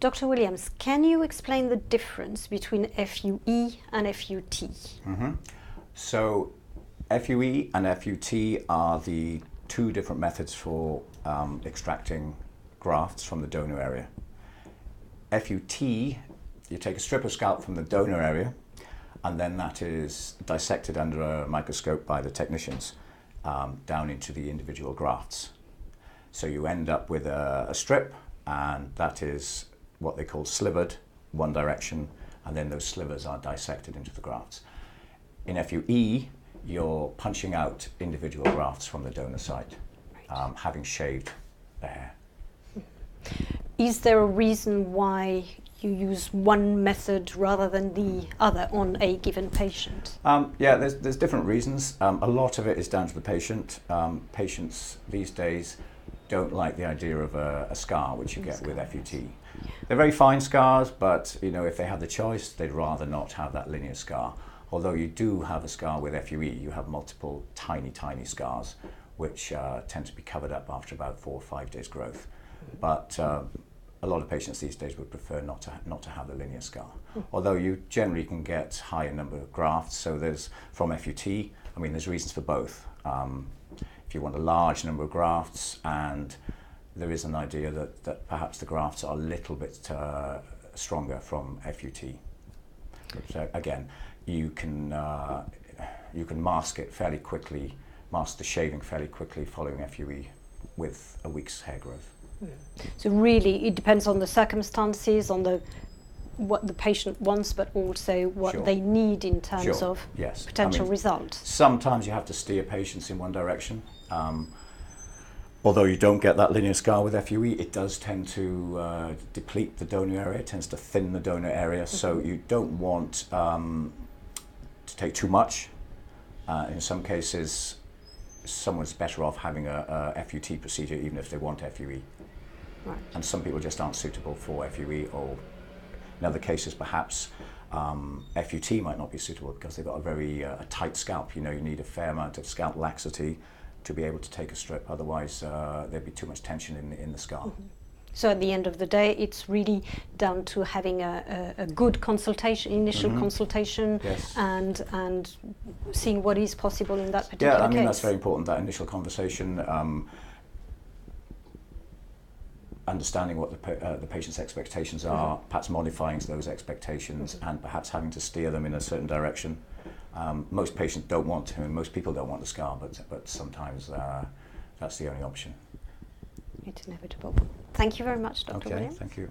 Dr. Williams, can you explain the difference between FUE and FUT? So FUE and FUT are the two different methods for extracting grafts from the donor area. FUT, you take a strip of scalp from the donor area, and then that is dissected under a microscope by the technicians down into the individual grafts. So you end up with a strip, and that is what they call slivered, one direction, and then those slivers are dissected into the grafts. In FUE, you're punching out individual grafts from the donor site, having shaved the hair. Is there a reason why you use one method rather than the other on a given patient? Yeah, there's different reasons. A lot of it is down to the patient. Patients these days don't like the idea of a scar, which you get with FUT. Yeah. They're very fine scars, but if they had the choice, they'd rather not have that linear scar. Although you do have a scar with FUE, you have multiple tiny scars, which tend to be covered up after about 4 or 5 days growth. But a lot of patients these days would prefer not to have the linear scar. Although you generally can get higher number of grafts. So there's from FUT, there's reasons for both. If you want a large number of grafts, and there is an idea that perhaps the grafts are a little bit stronger from FUT. So again, you can mask it fairly quickly, mask the shaving fairly quickly following FUE with a week's hair growth. So really, it depends on the circumstances, on what the patient wants, but also what they need in terms of potential results. Sometimes you have to steer patients in one direction. Although you don't get that linear scar with FUE, it does tend to deplete the donor area. It tends to thin the donor area, so you don't want to take too much. In some cases, someone's better off having a FUT procedure even if they want FUE. Right. And some people just aren't suitable for FUE, or in other cases perhaps FUT might not be suitable because they've got a very tight scalp. You need a fair amount of scalp laxity to be able to take a strip, otherwise there'd be too much tension in the scar. So at the end of the day, it's really down to having a good consultation, initial consultation, and seeing what is possible in that particular case. That's very important, that initial conversation, understanding what the patient's expectations are, perhaps modifying those expectations, and perhaps having to steer them in a certain direction. Most patients don't want to, and most people don't want the scar, but sometimes that's the only option. It's inevitable. Thank you very much, Dr. Williams. Thank you.